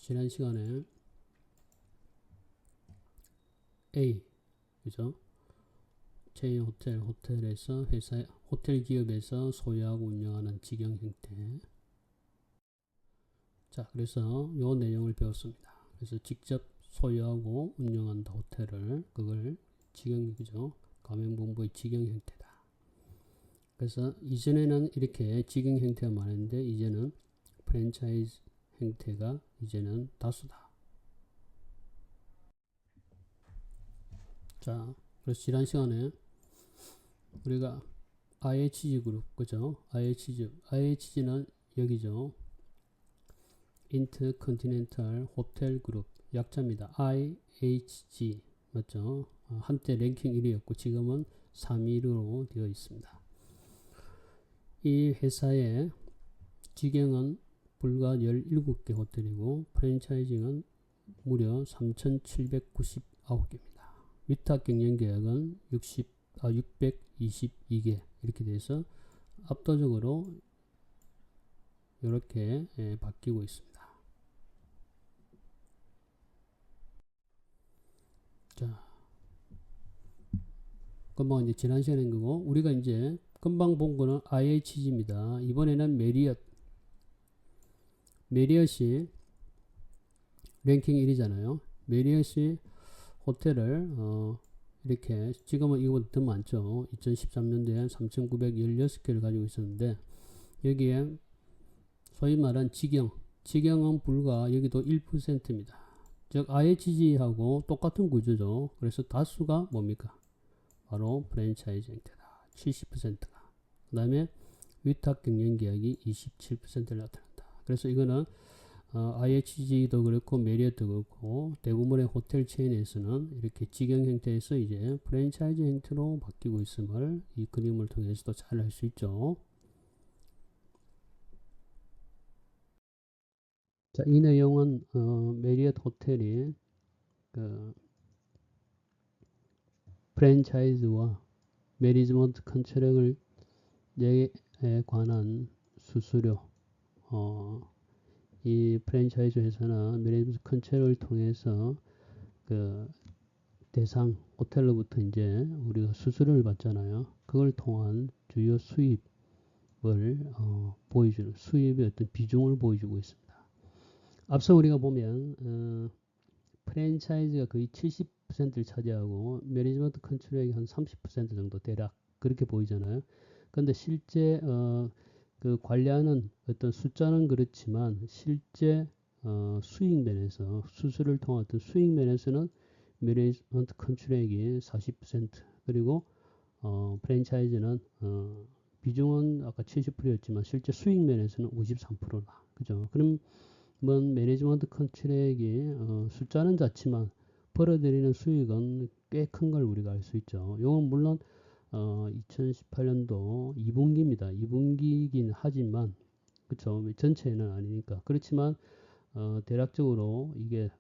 지난 시간에 A, 그죠? 체인 호텔에서 호텔 기업에서 소유하고 운영하는 직영 형태. 자, 그래서 요 내용을 배웠습니다. 그래서 직접 소유하고 운영한다 호텔을, 그걸 직영이죠. 가맹본부의 직영 형태다. 그래서 이전에는 이렇게 직영 형태가 많았는데 이제는 프랜차이즈 형태가 이제는 다수다. 자, 그래서 지난 시간에 우리가 IHG 그룹, 그죠? IHG는 여기죠. 인터컨티넨탈 호텔 그룹, 약자입니다. IHG, 맞죠? 한때 랭킹 1위였고 지금은 3위로 되어 있습니다. 이 회사의 직영은 불과 17개 호텔이고 프랜차이징은 무려 3,799개입니다. 위탁 경영 계약은 622개 이렇게 돼서 압도적으로 이렇게 바뀌고 있습니다. 자, 금방 이제 지난 시간에 한 거고 우리가 이제 금방 본 거는 IHG입니다. 이번에는 메리엇이 랭킹 1위잖아요. 메리엇이 호텔을 이렇게 지금은 이거보다 더 많죠. 2013년도에 3,916개를 가지고 있었는데 여기에 소위 말한 직영은 불과 여기도 1%입니다. 즉 IHG하고 똑같은 구조죠. 그래서 다수가 뭡니까? 바로 프랜차이즈 형태다. 70%가. 그 다음에 위탁 경영 계약이 27%를 나타낸다. 그래서 이거는 IHG도 그렇고 메리엇도 그렇고 대부분의 호텔 체인에서는 이렇게 직영 형태에서 이제 프랜차이즈 형태로 바뀌고 있음을 이 그림을 통해서도 잘 알 수 있죠. 자, 이 내용은 메리엇 호텔이 그 프랜차이즈와 매니지먼트 컨트랙을 에 관한 수수료, 이 프랜차이즈 회사나 매니지먼트 컨트랙을 통해서 그 대상 호텔로부터 이제 우리가 수수료를 받잖아요. 그걸 통한 주요 수입을 보여주는 수입의 어떤 비중을 보여주고 있습니다. 앞서 우리가 보면 프랜차이즈가 거의 70%를 차지하고 매니지먼트 컨트롤이 한 30% 정도 대략 그렇게 보이잖아요. 그런데 실제 그 관리하는 어떤 숫자는 그렇지만 실제 수익 면에서 수수료를 통한 어떤 수익 면에서는 매니지먼트 컨트롤이 40% 그리고 프랜차이즈는 비중은 아까 70%였지만 실제 수익 면에서는 53%다. 그죠? 그럼 매니지먼트 컨트랙이 숫자는 작지만 벌어들이는 수익은 꽤 큰 걸 우리가 알 수 있죠. 이건 물론 2018년도 2분기입니다. 2분기이긴 하지만 그쵸 전체는 아니니까 그렇지만 대략적으로 이게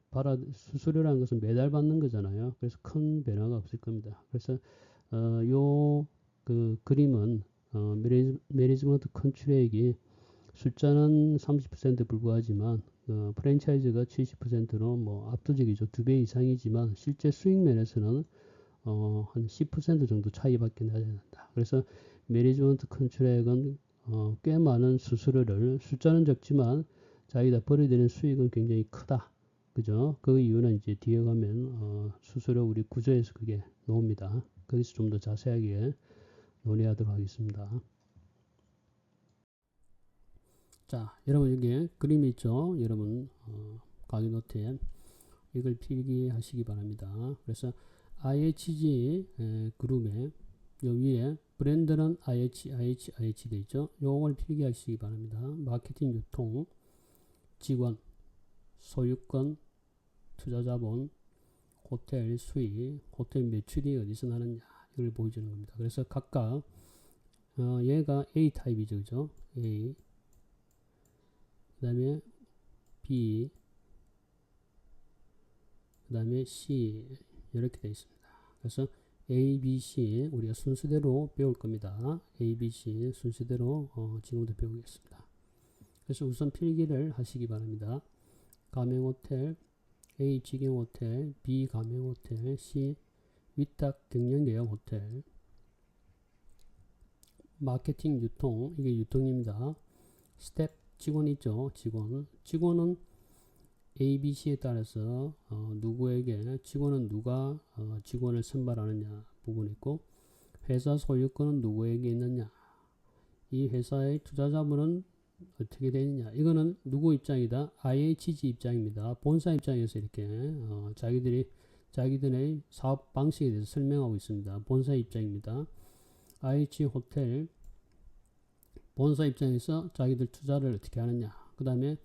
수수료라는 것은 매달 받는 거잖아요. 그래서 큰 변화가 없을 겁니다. 그래서 요 그 그림은 매니지먼트 컨트랙이 숫자는 30%에 불과하지만 프랜차이즈가 70%로 뭐 압도적이죠. 2배 이상이지만 실제 수익 면에서는 한 10% 정도 차이밖에 나지 않는다. 그래서 매니지먼트 컨트랙은 꽤 많은 수수료를 숫자는 적지만 자기가 벌어들이는 수익은 굉장히 크다. 그죠? 그 이유는 이제 뒤에 가면 수수료 우리 구조에서 그게 나옵니다. 거기서 좀 더 자세하게 논의하도록 하겠습니다. 자, 여러분 여기 그림이 있죠? 여러분 강의 노트에 이걸 필기하시기 바랍니다. 그래서 IHG 그룹의 요 위에 브랜드는 IH 돼 있죠? 요걸 필기하시기 바랍니다. 마케팅, 유통, 직원, 소유권, 투자자본, 호텔 수익, 호텔 매출이 어디서 나느냐 이걸 보여주는 겁니다. 그래서 각각 얘가 A 타입이죠, 그죠? A 그 다음에 B 그 다음에 C 이렇게 되어 있습니다. 그래서 A, B, C 우리가 순서대로 배울 겁니다. A, B, C 순서대로 지금부터 배우겠습니다. 그래서 우선 필기를 하시기 바랍니다. 가맹호텔, A 직영호텔, B 가맹호텔, C 위탁 경영계열 호텔. 마케팅 유통, 이게 유통입니다. 스텝 직원 있죠. 직원은 A, B, C에 따라서 누구에게 직원은 누가 직원을 선발하느냐 부분이 있고, 회사 소유권은 누구에게 있느냐, 이 회사의 투자자분은 어떻게 되느냐, 이거는 누구 입장이다? IHG 입장입니다. 본사 입장에서 이렇게 자기들의 사업 방식에 대해서 설명하고 있습니다. 본사 입장입니다. IHG 호텔 본사 입장에서 자기들 투자를 어떻게 하느냐, 그 다음에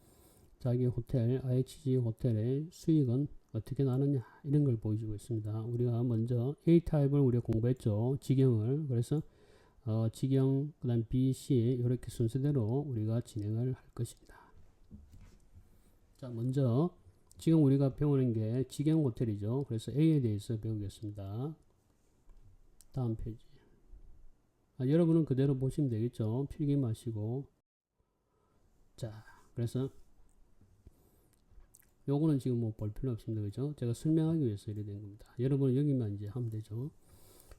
자기 호텔, IHG 호텔의 수익은 어떻게 나느냐, 이런 걸 보여주고 있습니다. 우리가 먼저 A타입을 우리가 공부했죠. 직영을. 그래서 직영, 그 다음 B, C 이렇게 순서대로 우리가 진행을 할 것입니다. 자, 먼저 지금 우리가 배우는 게 직영 호텔이죠. 그래서 A에 대해서 배우겠습니다. 다음 페이지. 여러분은 그대로 보시면 되겠죠. 필기 마시고. 자, 그래서 요거는 지금 뭐 볼 필요 없습니다. 그죠? 제가 설명하기 위해서 이래 된 겁니다. 여러분은 여기만 이제 하면 되죠.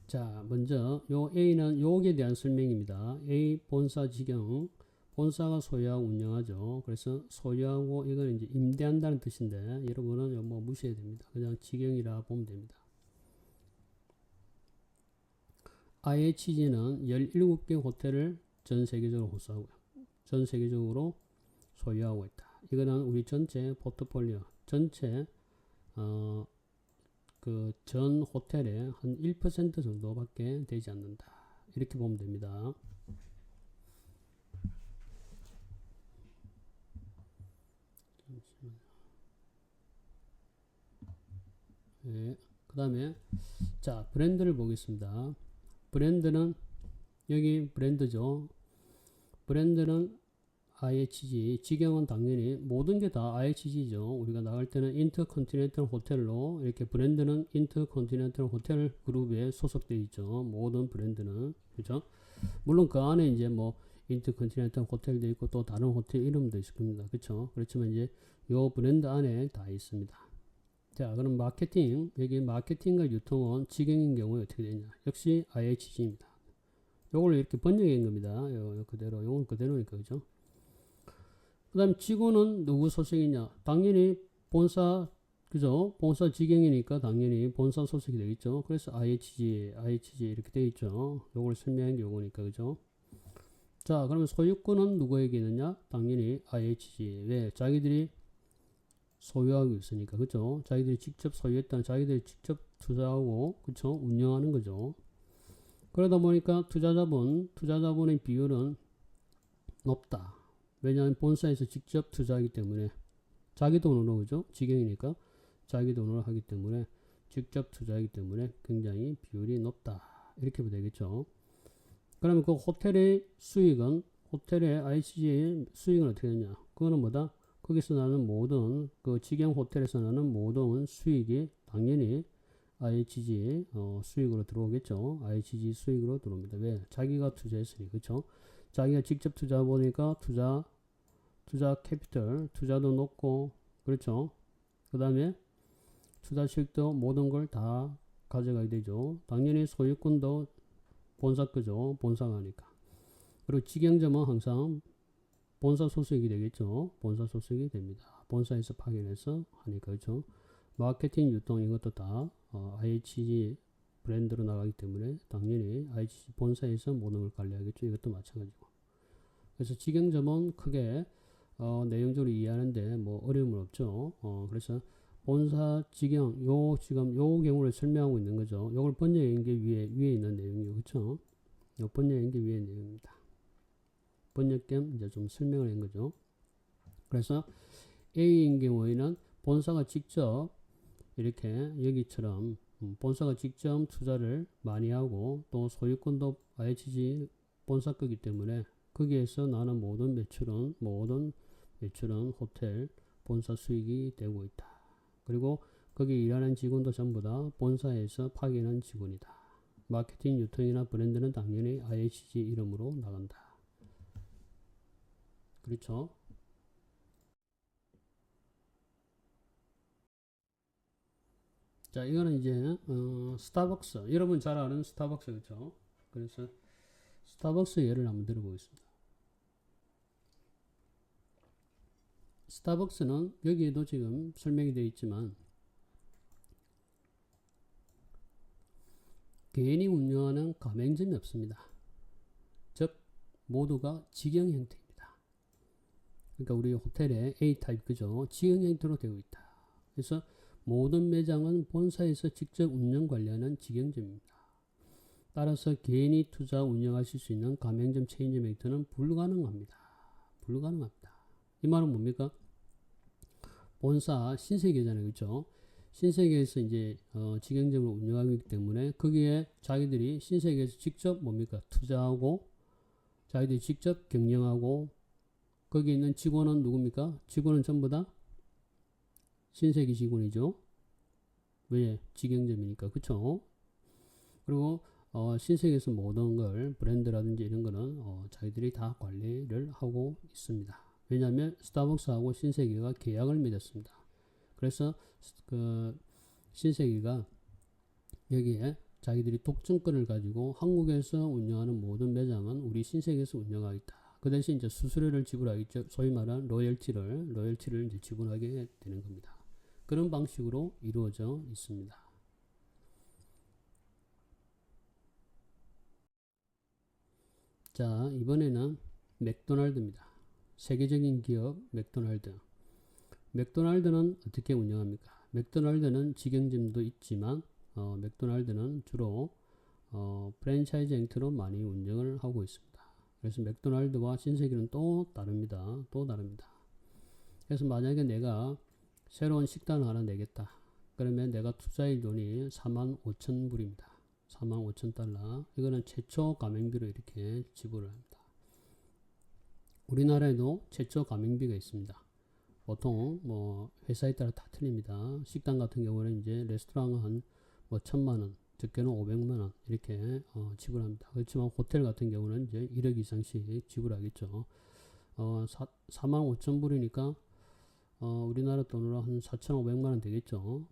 자, 먼저 요 A는 요에 대한 설명입니다. A 본사 직영, 본사가 소유하고 운영하죠. 그래서 소유하고 이거는 이제 임대한다는 뜻인데 여러분은 뭐 무시해야 됩니다. 그냥 직영이라 보면 됩니다. IHG는 17개 호텔을 전 세계적으로 소유하고 있다. 이거는 우리 전체 포트폴리오, 전체 그 전 호텔의 한 1% 정도밖에 되지 않는다. 이렇게 보면 됩니다. 네, 그 다음에 자, 브랜드를 보겠습니다. 브랜드는 여기 브랜드죠. 브랜드는 IHG, 직영은 당연히 모든 게 다 IHG죠. 우리가 나갈 때는 인터컨티넨탈 호텔로 이렇게 브랜드는 인터컨티넨탈 호텔 그룹에 소속되어 있죠. 모든 브랜드는. 그죠? 물론 그 안에 이제 뭐 인터컨티넨탈 호텔도 있고 또 다른 호텔 이름도 있을 겁니다. 그렇죠? 그렇지만 이제 요 브랜드 안에 다 있습니다. 자, 그럼 마케팅, 여기 마케팅과 유통은 직영인 경우에 어떻게 되냐? 역시 IHG입니다. 요걸 이렇게 번역한 겁니다. 요 그대로, 요건 그대로니까, 그죠? 그 다음 직원은 누구 소속이냐? 당연히 본사, 그죠? 본사 직영이니까 당연히 본사 소속이 되겠죠. 그래서 IHG 이렇게 되어 있죠. 요걸 설명한 게 요거니까, 그죠? 자, 그러면 소유권은 누구에게 있느냐? 당연히 IHG. 왜? 자기들이 소유하고 있으니까, 그죠? 자기들이 직접 소유했다는, 자기들이 직접 투자하고, 그쵸? 운영하는 거죠. 그러다 보니까 투자자본의 비율은 높다. 왜냐하면 본사에서 직접 투자하기 때문에 자기 돈으로, 그죠? 직영이니까 자기 돈으로 하기 때문에 직접 투자하기 때문에 굉장히 비율이 높다. 이렇게 보면 되겠죠. 그러면 그 호텔의 수익은, 호텔의 IHG의 수익은 어떻게 되냐? 그거는 뭐다? 거기서 나는 모든 그 직영 호텔에서 나는 모든 수익이 당연히 IHG 수익으로 들어오겠죠. IHG 수익으로 들어옵니다. 왜? 자기가 투자했으니, 그렇죠? 자기가 직접 투자 보니까 투자 캐피털, 투자도 높고, 그렇죠? 그 다음에 투자 수익도 모든 걸 다 가져가게 되죠. 당연히 소유권도 본사 거죠. 본사가 하니까. 그리고 직영점은 항상 본사 소속이 되겠죠. 본사 소속이 됩니다. 본사에서 파견해서 하니까, 그렇죠? 마케팅, 유통 이것도 다 IHG 브랜드로 나가기 때문에 당연히 IHG 본사에서 모든 걸 관리하겠죠. 이것도 마찬가지고. 그래서 직영점은 크게 내용적으로 이해하는데 뭐 어려움은 없죠. 그래서 본사 직영 지금 요 경우를 설명하고 있는 거죠. 요걸 번역한 게 위에 있는 내용이요, 그렇죠? 요 번역한 게 위에 내용입니다. 번역 겸 이제 좀 설명을 한 거죠. 그래서 A인 경우에는 본사가 직접 이렇게 여기처럼 본사가 직접 투자를 많이 하고 또 소유권도 IHG 본사 거기 때문에 거기에서 나는 모든 매출은 호텔 본사 수익이 되고 있다. 그리고 거기 일하는 직원도 전부 다 본사에서 파견한 직원이다. 마케팅, 유통이나 브랜드는 당연히 IHG 이름으로 나간다. 그렇죠? 자, 이거는 이제 스타벅스. 여러분 잘 아는 스타벅스 그렇죠? 그래서 스타벅스 예를 한번 들어보겠습니다. 스타벅스는 여기에도 지금 설명이 되어 있지만 개인이 운영하는 가맹점이 없습니다. 즉 모두가 직영 형태입니다. 그러니까 우리 호텔의 A타입 그죠? 직영 형태로 되어 있다. 그래서 모든 매장은 본사에서 직접 운영 관리하는 직영점입니다. 따라서 개인이 투자 운영하실 수 있는 가맹점 체인점 형태는 불가능합니다. 불가능합니다. 이 말은 뭡니까? 본사 신세계잖아요. 그렇죠? 신세계에서 이제 직영점을 운영하기 때문에 거기에 자기들이 신세계에서 직접 뭡니까? 투자하고 자기들이 직접 경영하고 거기에 있는 직원은 누굽니까? 직원은 전부 다 신세계 직원이죠. 왜? 직영점이니까. 그쵸? 그리고 신세계에서 모든 걸 브랜드라든지 이런 거는 자기들이 다 관리를 하고 있습니다. 왜냐하면 스타벅스하고 신세계가 계약을 맺었습니다. 그래서 그 신세계가 여기에 자기들이 독점권을 가지고 한국에서 운영하는 모든 매장은 우리 신세계에서 운영하겠다. 그 대신 이제 수수료를 지불하겠죠. 소위 말하는 로열티를 이제 지불하게 되는 겁니다. 그런 방식으로 이루어져 있습니다. 자, 이번에는 맥도날드입니다. 세계적인 기업 맥도날드. 맥도날드는 어떻게 운영합니까? 맥도날드는 직영점도 있지만 맥도날드는 주로 프랜차이즈 형태로 많이 운영을 하고 있습니다. 그래서 맥도날드와 신세계는 또 다릅니다. 또 다릅니다. 그래서 만약에 내가 새로운 식당을 하나 내겠다. 그러면 내가 투자할 돈이 45,000불입니다. 45,000달러. 이거는 최초 가맹비로 이렇게 지불을 합니다. 우리나라에도 최초 가맹비가 있습니다. 보통 뭐 회사에 따라 다 틀립니다. 식당 같은 경우는 이제 레스토랑은 한 뭐 1,000만원, 적게는 500만원 이렇게 지불합니다. 그렇지만 호텔 같은 경우는 이제 1억 이상씩 지불하겠죠. 45,000불이니까 우리나라 돈으로 한 4,500만원 되겠죠.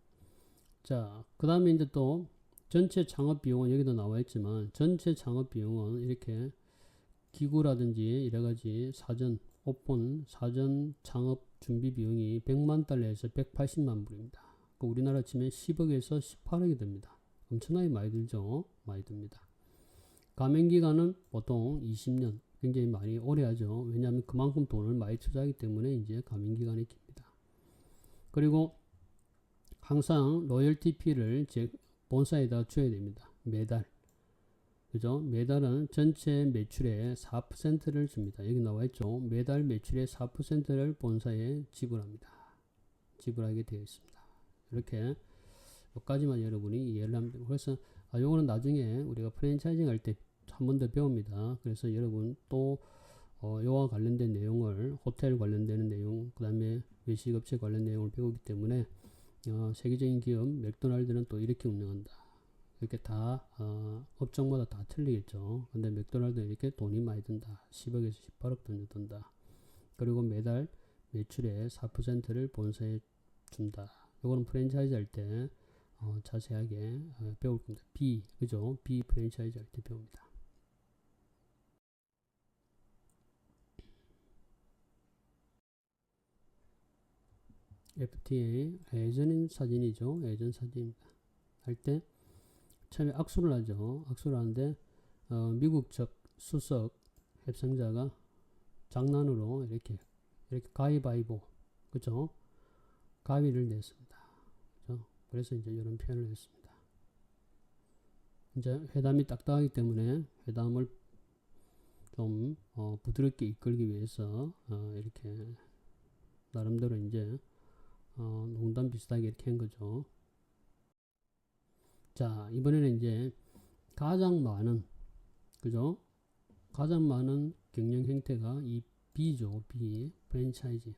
자, 그 다음에 이제 또 전체 창업 비용은 여기도 나와 있지만 전체 창업 비용은 이렇게 기구라든지 여러가지 사전 오픈 사전 창업 준비 비용이 100만 달러에서 180만 불입니다. 우리나라 치면 10억에서 18억이 됩니다. 엄청나게 많이 들죠? 많이 듭니다. 가맹기간은 보통 20년, 굉장히 많이 오래 하죠. 왜냐하면 그만큼 돈을 많이 투자하기 때문에 이제 가맹기간이 깁니다. 그리고 항상 로열티 피를 본사에다 줘야 됩니다. 매달. 그죠? 매달은 전체 매출의 4%를 줍니다. 여기 나와 있죠. 매달 매출의 4%를 본사에 지불합니다. 지불하게 되어 있습니다. 이렇게 여기까지만 여러분이 이해를 하면 됩니다. 그래서 요거는 나중에 우리가 프랜차이징 할 때 한 번 더 배웁니다. 그래서 여러분 또 요와 관련된 내용을 호텔 관련되는 내용 그 다음에 외식업체 관련 내용을 배우기 때문에 세계적인 기업 맥도날드는 또 이렇게 운영한다. 이렇게 다 업종마다 다 틀리겠죠. 근데 맥도날드는 이렇게 돈이 많이 든다. 10억에서 18억 정도 든다. 그리고 매달 매출의 4%를 본사에 준다. 요거는 프랜차이즈 할 때 자세하게 배울 겁니다. 그죠? B 프랜차이즈 할 때 배웁니다. FTA 예전 사진이죠. 예전 사진입니다. 할 때 처음에 악수를 하죠. 악수를 하는데 미국 측 수석 협상자가 장난으로 이렇게 가위바위보 그죠? 가위를 냈습니다. 그죠? 그래서 이제 이런 표현을 했습니다. 이제 회담이 딱딱하기 때문에 회담을 좀 부드럽게 이끌기 위해서 이렇게 나름대로 이제 농담 비슷하게 이렇게 한 거죠. 자, 이번에는 이제 가장 많은 그죠? 가장 많은 경영 형태가 이 B죠. B 프랜차이즈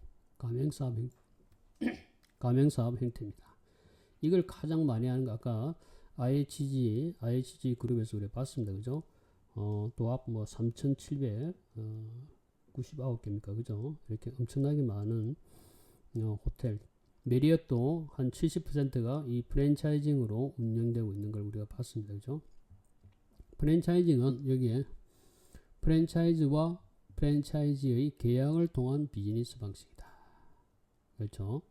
가맹사업 형태입니다. 이걸 가장 많이 하는 거 아까 IHG 그룹에서 우리 봤습니다. 그죠? 도합 뭐 3,799개입니까? 그죠? 이렇게 엄청나게 많은 호텔 메리엇도 한 70%가 이 프랜차이징으로 운영되고 있는 걸 우리가 봤습니다. 그죠? 프랜차이징은 여기에 프랜차이즈와 프랜차이즈의 계약을 통한 비즈니스 방식이다. 그렇죠?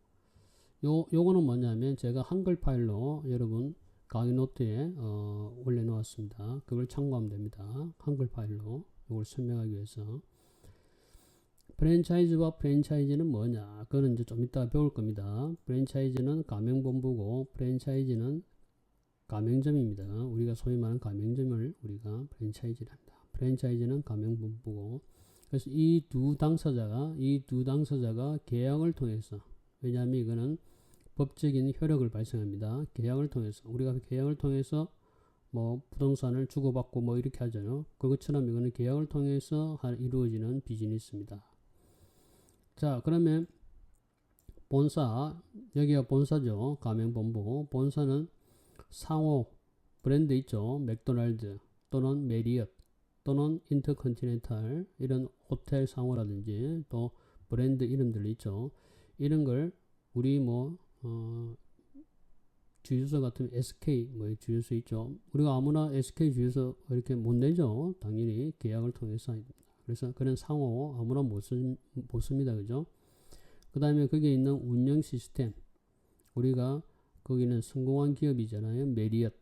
요거는 뭐냐면 제가 한글 파일로 여러분 강의 노트에 올려놓았습니다. 그걸 참고하면 됩니다. 한글 파일로 이걸 설명하기 위해서. 프랜차이즈와 프랜차이즈는 뭐냐? 그거는 이제 좀 이따 배울 겁니다. 프랜차이즈는 가맹본부고 프랜차이즈는 가맹점입니다. 우리가 소위 말하는 가맹점을 우리가 프랜차이즈랍니다. 프랜차이즈는 가맹본부고, 그래서 이 두 당사자가 계약을 통해서, 왜냐하면 이거는 법적인 효력을 발생합니다. 계약을 통해서, 우리가 계약을 통해서 뭐 부동산을 주고받고 뭐 이렇게 하잖아요. 그것처럼 이거는 계약을 통해서 이루어지는 비즈니스입니다. 자, 그러면 본사, 여기가 본사죠. 가맹본부. 본사는 상호 브랜드 있죠. 맥도날드 또는 메리엇 또는 인터컨티넨탈, 이런 호텔 상호라든지 또 브랜드 이름들 있죠. 이런 걸 우리 주유소 같은 SK 뭐 주유소 있죠. 우리가 아무나 SK 주유소 이렇게 못 내죠. 당연히 계약을 통해서. 그래서 그런 상호 아무나 못 씁니다. 그죠? 그 다음에 거기에 있는 운영 시스템, 우리가 거기는 성공한 기업이잖아요. 메리엇,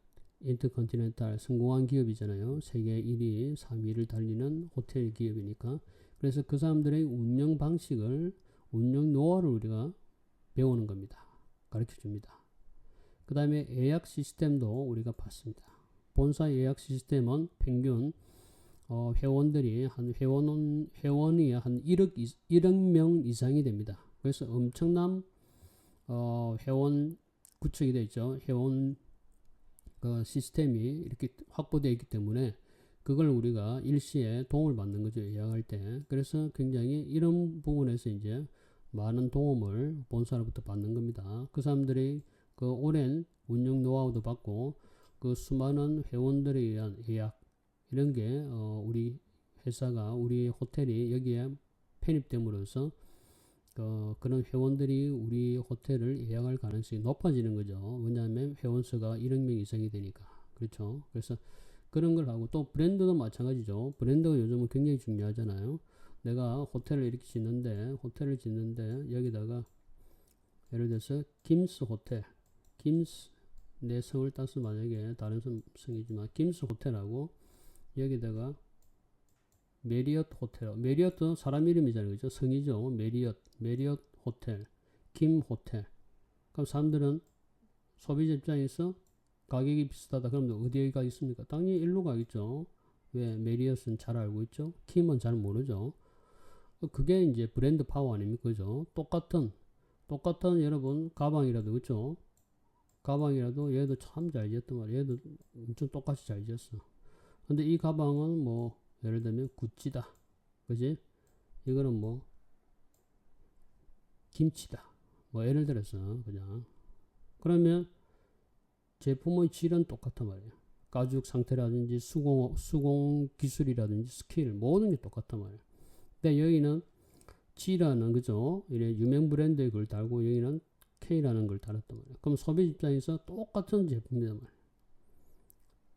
인터컨티넨탈 성공한 기업이잖아요. 세계 1위, 3위를 달리는 호텔 기업이니까. 그래서 그 사람들의 운영 방식을, 운영 노하우를 우리가 배우는 겁니다. 가르쳐 줍니다. 그 다음에 예약 시스템도 우리가 봤습니다. 본사 예약 시스템은 평균 회원이 한 1억 명 이상이 됩니다. 그래서 엄청난 회원 구축이 되어 있죠. 회원 시스템이 이렇게 확보되어 있기 때문에 그걸 우리가 일시에 도움을 받는 거죠. 예약할 때. 그래서 굉장히 이런 부분에서 이제 많은 도움을 본사로부터 받는 겁니다. 그 사람들이 그 오랜 운영 노하우도 받고 그 수많은 회원들에 의한 예약, 이런 게 우리 회사가, 우리 호텔이 여기에 편입됨으로써 그런 회원들이 우리 호텔을 예약할 가능성이 높아지는 거죠. 왜냐하면 회원수가 1억 명 이상이 되니까. 그렇죠. 그래서 그런 걸 하고, 또 브랜드도 마찬가지죠. 브랜드가 요즘은 굉장히 중요하잖아요. 내가 호텔을 짓는데 여기다가 예를 들어서 김스 호텔, 김스, 내 성을 따서 만약에 다른 성이지만 김스 호텔하고 여기다가 메리엇 호텔, 메리엇도 사람 이름이잖아요. 그죠? 성이죠. 메리엇 호텔, 김 호텔. 그럼 사람들은 소비자 입장에서 가격이 비슷하다 그러면 어디에 가겠습니까? 당연히 일로 가겠죠. 왜? 메리엇은 잘 알고 있죠. 김은 잘 모르죠. 그게 이제 브랜드 파워 아닙니까? 그죠? 똑같은 여러분 가방이라도, 그죠? 가방이라도 얘도 참 잘 지었단 말이에요. 얘도 엄청 똑같이 잘 지었어. 근데 이 가방은 뭐 예를 들면 구찌다, 그지? 이거는 뭐 김치다, 뭐 예를 들어서 그냥. 그러면 제품의 질은 똑같단 말이에요. 가죽 상태라든지 수공 기술이라든지 스킬, 모든 게 똑같단 말이에요. 근데 여기는 G라는, 그죠? 이래 유명 브랜드의 걸 달고 여기는 K라는 걸 달았단 말이에요. 그럼 소비 입장에서 똑같은 제품이란 말이에요.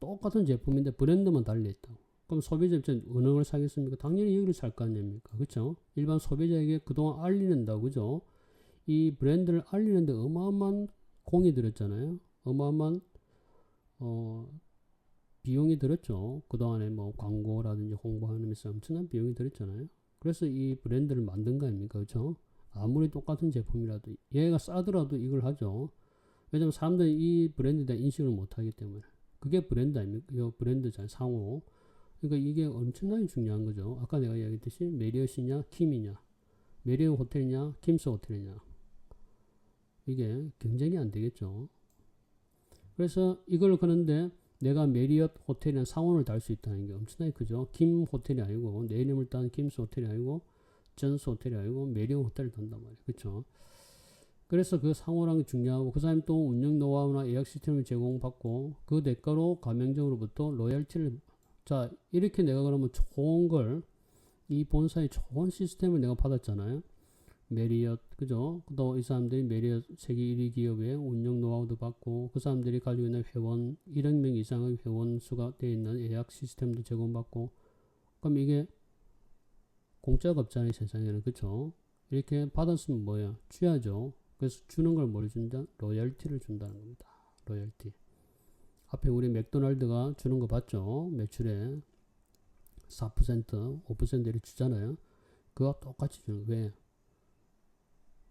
똑같은 제품인데 브랜드만 달려있다고. 그럼 소비자 입장에 어느 걸 사겠습니까? 당연히 여기를 살 거 아닙니까? 그쵸? 일반 소비자에게 그동안 알리는다고, 그죠? 이 브랜드를 알리는데 어마어마한 공이 들었잖아요. 어마어마한 비용이 들었죠. 그동안에 뭐 광고라든지 홍보하면서 엄청난 비용이 들었잖아요. 그래서 이 브랜드를 만든 거 아닙니까? 그렇죠? 아무리 똑같은 제품이라도 얘가 싸더라도 이걸 하죠. 왜냐면 사람들이 이 브랜드에 대한 인식을 못하기 때문에. 그게 브랜드 아닙니까? 이 브랜드잖아요. 상호. 그러니까 이게 엄청나게 중요한 거죠. 아까 내가 이야기했듯이 메리엇이냐 킴이냐, 메리엇 호텔이냐 킴스 호텔이냐, 이게 경쟁이 안 되겠죠. 그래서 이걸 그런데 내가 메리엇 호텔이나 상호를 달 수 있다는 게 엄청나게 크죠. 김 호텔이 아니고, 내 이름을 딴 김스 호텔이 아니고 전스 호텔이 아니고 메리엇 호텔을 단단 말이에요. 그렇죠. 그래서 그 상호라는 게 중요하고, 그 사람이 또 운영 노하우나 예약 시스템을 제공받고 그 대가로 가맹점으로부터 로열티를, 자 이렇게 내가 그러면 좋은 걸, 이 본사의 좋은 시스템을 내가 받았잖아요. 메리엇, 그죠? 또 이 사람들이 메리엇 세계 1위 기업의 운영 노하우도 받고 그 사람들이 가지고 있는 회원 1억 명 이상의 회원 수가 되어 있는 예약 시스템도 제공받고 그럼 이게 공짜가 없잖아요 세상에는 그쵸? 이렇게 받았으면 뭐야? 줘야죠. 그래서 주는 걸 뭘 준다? 로열티를 준다는 겁니다. 로열티. 앞에 우리 맥도날드가 주는 거 봤죠? 매출에 4%, 5% 이렇게 주잖아요. 그거와 똑같이 주는 왜?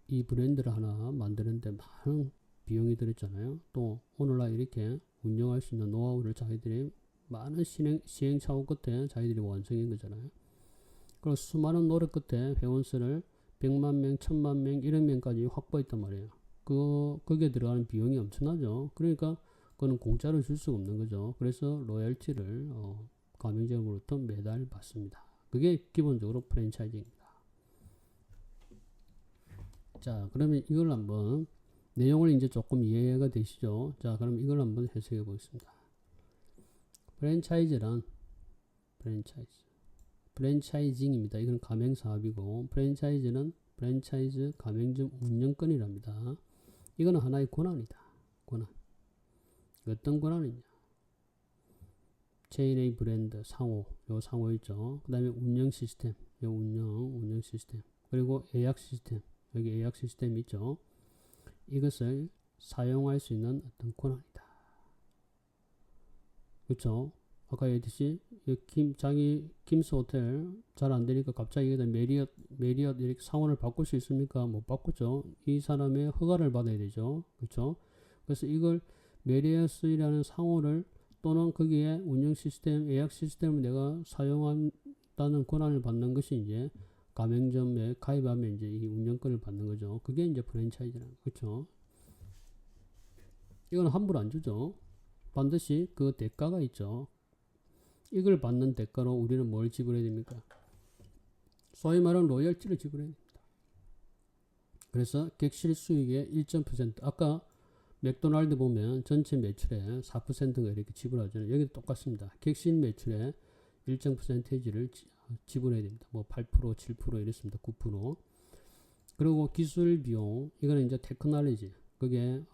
이 브랜드를 하나 만드는데 많은 비용이 들었잖아요. 또 오늘날 이렇게 운영할 수 있는 노하우를 자기들이 많은 시행착오 끝에 자기들이 완성한 거잖아요. 그리고 수많은 노력 끝에 회원수를 100만 명, 1000만 명, 1억 명까지 확보했단 말이에요. 거기에 들어가는 비용이 엄청나죠. 그러니까 그거는 공짜로 줄 수가 없는 거죠. 그래서 로열티를 가맹점으로부터 매달 받습니다. 그게 기본적으로 프랜차이즈입니다. 자, 그러면 이걸 한번 내용을 이제 조금 이해가 되시죠? 자, 그럼 이걸 한번 해석해 보겠습니다. 프랜차이즈란 프랜차이징입니다. 이건 가맹 사업이고 프랜차이즈는 프랜차이즈 가맹점 운영권이랍니다. 이거는 하나의 권한이다. 권한. 어떤 권한이냐? 체인A 브랜드 상호, 요 상호 있죠. 그 다음에 운영 시스템, 요 운영 시스템. 그리고 예약 시스템, 여기 예약 시스템 있죠. 이것을 사용할 수 있는 어떤 권한이다. 그렇죠? 아까 얘기했듯이 김스 호텔 잘 안 되니까 갑자기 메리엇 이렇게 상호를 바꿀 수 있습니까? 못 바꾸죠. 이 사람의 허가를 받아야 되죠. 그렇죠? 그래서 이걸 메리엇이라는 상호를 또는 거기에 운영 시스템, 예약 시스템을 내가 사용한다는 권한을 받는 것이 이제 가맹점에 가입하면 이제 이 운영권을 받는 거죠. 그게 이제 프랜차이즈라는 거. 그렇죠? 이건 함부로 안 주죠. 반드시 그 대가가 있죠. 이걸 받는 대가로 우리는 뭘 지불해야 됩니까? 소위 말하는 로열티를 지불해야 됩니다. 그래서 객실 수익의 1.% 아까 맥도날드 보면 전체 매출의 4%가 이렇게 지불하잖아요. 여기도 똑같습니다. 객실 매출의 일정 퍼센테이지를 지불해야 됩니다. 뭐 8%, 7% 이랬습니다. 9%. 그리고 기술 비용, 이거는 이제 테크놀로지, 그게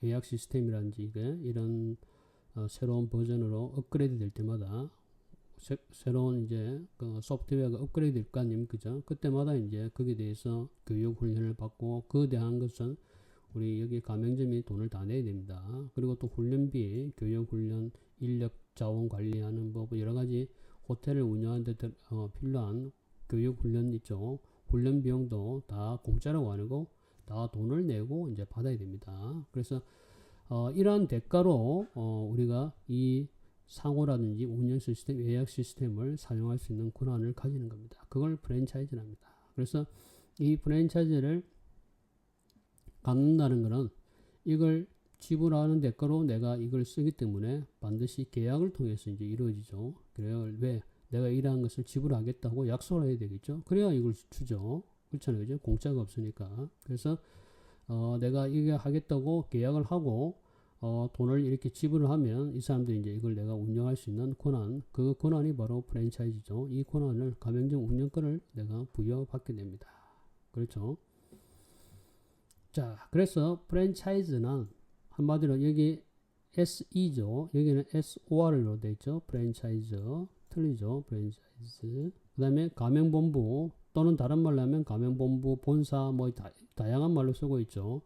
예약 시스템이라든지 이게 이런 새로운 버전으로 업그레이드 될 때마다 새로운 이제 그 소프트웨어가 업그레이드 될 거 아닙니까? 그죠? 그때마다 이제 거기에 대해서 교육 훈련을 받고 그에 대한 것은 우리 여기 가맹점이 돈을 다 내야 됩니다. 그리고 또 훈련비, 교육 훈련, 인력 자원 관리하는 법 여러 가지 호텔을 운영하는 데 필요한 교육 훈련 있죠. 훈련 비용도 다 공짜라고 아니고 다 돈을 내고 이제 받아야 됩니다. 그래서 이러한 대가로 우리가 이 상호라든지 운영 시스템, 예약 시스템을 사용할 수 있는 권한을 가지는 겁니다. 그걸 프랜차이즈랍니다. 그래서 이 프랜차이즈를 갖는다는 것은 이걸 지불하는 대가로 내가 이걸 쓰기 때문에 반드시 계약을 통해서 이제 이루어지죠. 그래요. 왜? 내가 이러한 것을 지불하겠다고 약속을 해야 되겠죠. 그래야 이걸 주죠. 그렇잖아요. 그죠? 공짜가 없으니까. 그래서 내가 이게 하겠다고 계약을 하고 돈을 이렇게 지불을 하면 이 사람들이 이제 이걸 내가 운영할 수 있는 권한, 그 권한이 바로 프랜차이즈죠. 이 권한을 가맹점 운영권을 내가 부여받게 됩니다. 그렇죠. 자, 그래서 프랜차이즈는 한마디로 여기 SE죠. 여기는 SOR로 되어 있죠. 프랜차이즈. 틀리죠. 프랜차이즈. 그 다음에 가맹본부 또는 다른 말로 하면 가맹본부, 본사 뭐 다양한 말로 쓰고 있죠.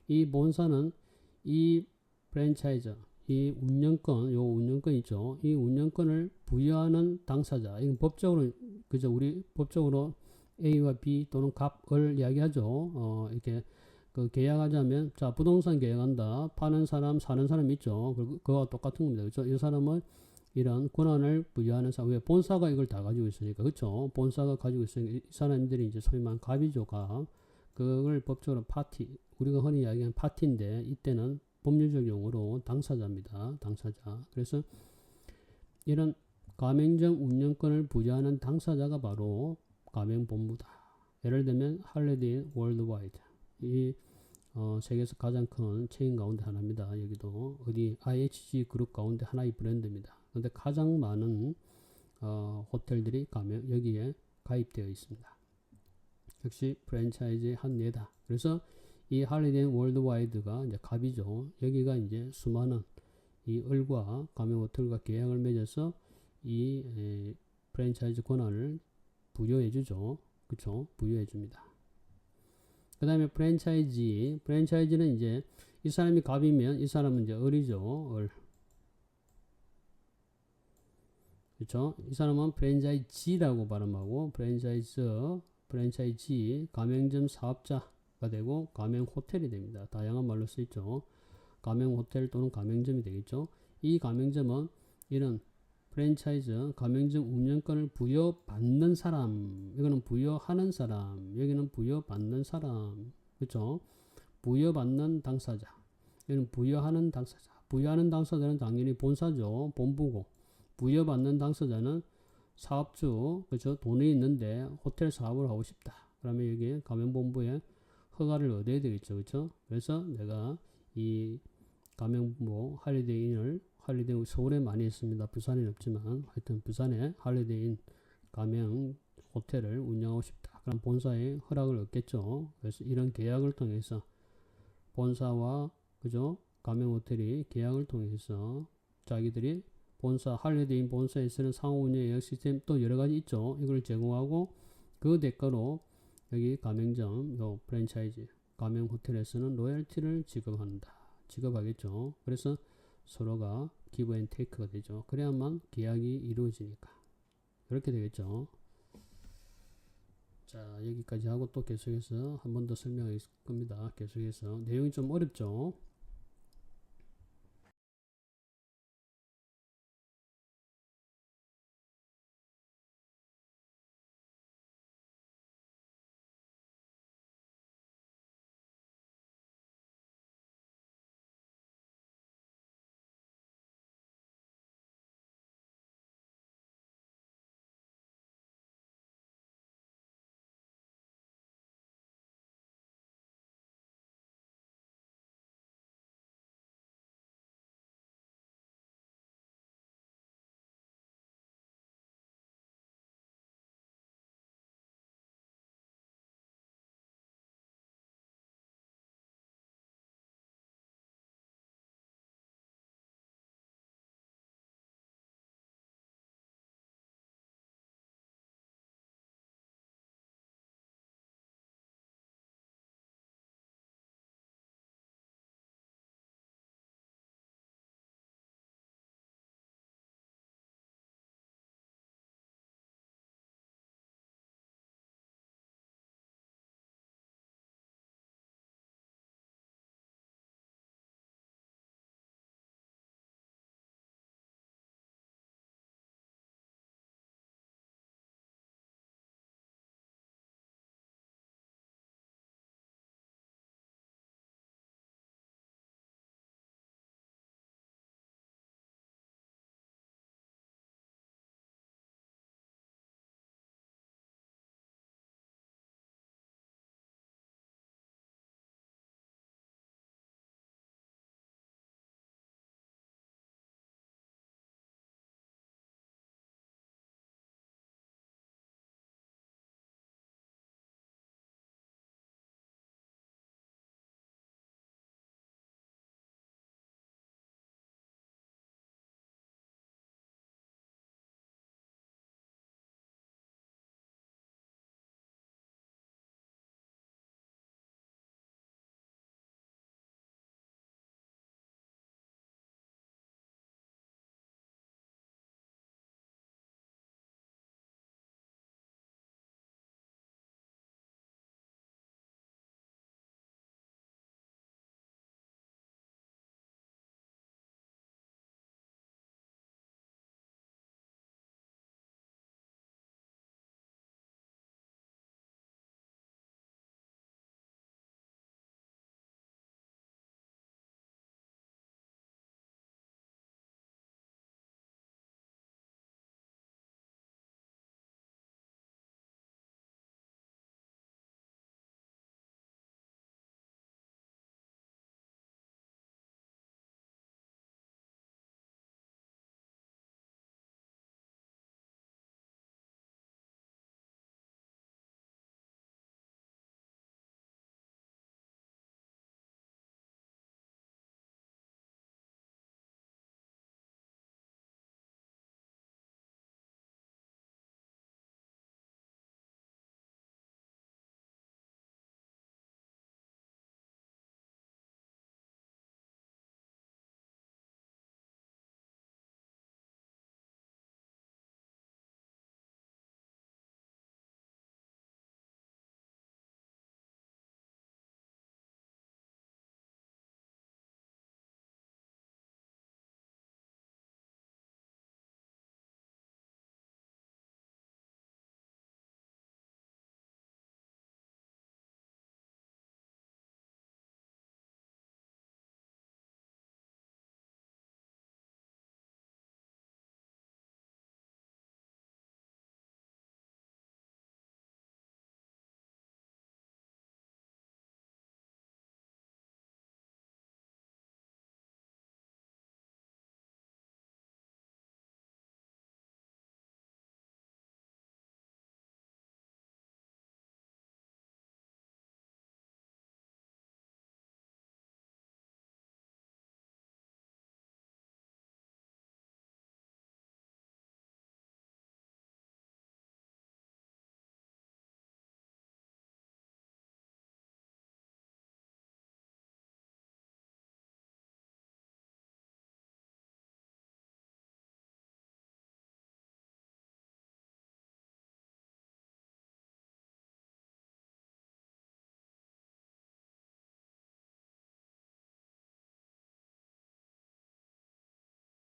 이 본사는 이 프랜차이즈, 이 운영권, 요 운영권 있죠. 이 운영권을 부여하는 당사자. 이건 법적으로, 그죠? 우리 법적으로 A와 B 또는 갑을 이야기하죠. 이렇게 그 계약하자면, 자, 부동산 계약한다. 파는 사람, 사는 사람 있죠. 그거와 똑같은 겁니다. 그죠? 이 사람은 이런 권한을 부여하는 사람, 왜 본사가 이걸 다 가지고 있으니까, 그쵸? 본사가 가지고 있으니까 이 사람들이 이제 소위 말하는 갑이죠, 갑. 그걸 법적으로 파티, 우리가 흔히 이야기하는 파티인데, 이때는 법률적 용어로 당사자입니다. 당사자. 그래서 이런 가맹점 운영권을 부여하는 당사자가 바로 가맹본부다. 예를 들면 할리데이 월드와이드. 이 세계에서 가장 큰 체인 가운데 하나입니다. 여기도 어디 IHG 그룹 가운데 하나의 브랜드입니다. 그런데 가장 많은 호텔들이 가면 여기에 가입되어 있습니다. 역시 프랜차이즈의 한 예다. 그래서 이 할리데이 월드와이드가 이제 갑이죠. 여기가 이제 수많은 이 을과 가맹호텔과 계약을 맺어서 이 프랜차이즈 권한을 부여해주죠. 그쵸? 부여해줍니다. 그 다음에 프랜차이즈는 이제 이 사람이 갑이면 이 사람은 이제 을이죠. 을. 그쵸? 이 사람은 프랜차이즈라고 발음하고 프랜차이즈, 가맹점 사업자가 되고 가맹호텔이 됩니다. 다양한 말로 쓰이죠. 가맹호텔 또는 가맹점이 되겠죠. 이 가맹점은 이런 프랜차이즈, 가맹점 운영권을 부여받는 사람, 이거는 부여하는 사람, 여기는 부여받는 사람, 그렇죠? 부여받는 당사자, 여기는 부여하는 당사자. 부여하는 당사자는 당연히 본사죠, 본부고, 부여받는 당사자는 사업주, 그렇죠? 돈이 있는데 호텔 사업을 하고 싶다. 그러면 여기 가맹본부에 허가를 얻어야 되겠죠, 그렇죠? 그래서 내가 이 가맹본부 할리데이인을 할리데이 서울에 많이 있습니다. 부산에는 없지만 하여튼 부산에 할리데이인 가맹 호텔을 운영하고 싶다. 그럼 본사의 허락을 얻겠죠. 그래서 이런 계약을 통해서 본사와 그죠? 가맹 호텔이 계약을 통해서 자기들이 본사 할리데이인 본사에 쓰는 상호 운영 예약 시스템 또 여러 가지 있죠. 이걸 제공하고 그 대가로 여기 가맹점 요 프랜차이즈 가맹 호텔에서는 로열티를 지급하겠죠. 그래서 서로가 기브 앤 테이크가 되죠. 그래야만 계약이 이루어지니까. 그렇게 되겠죠. 자, 여기까지 하고 또 계속해서 한 번 더 설명할 겁니다. 계속해서. 내용이 좀 어렵죠.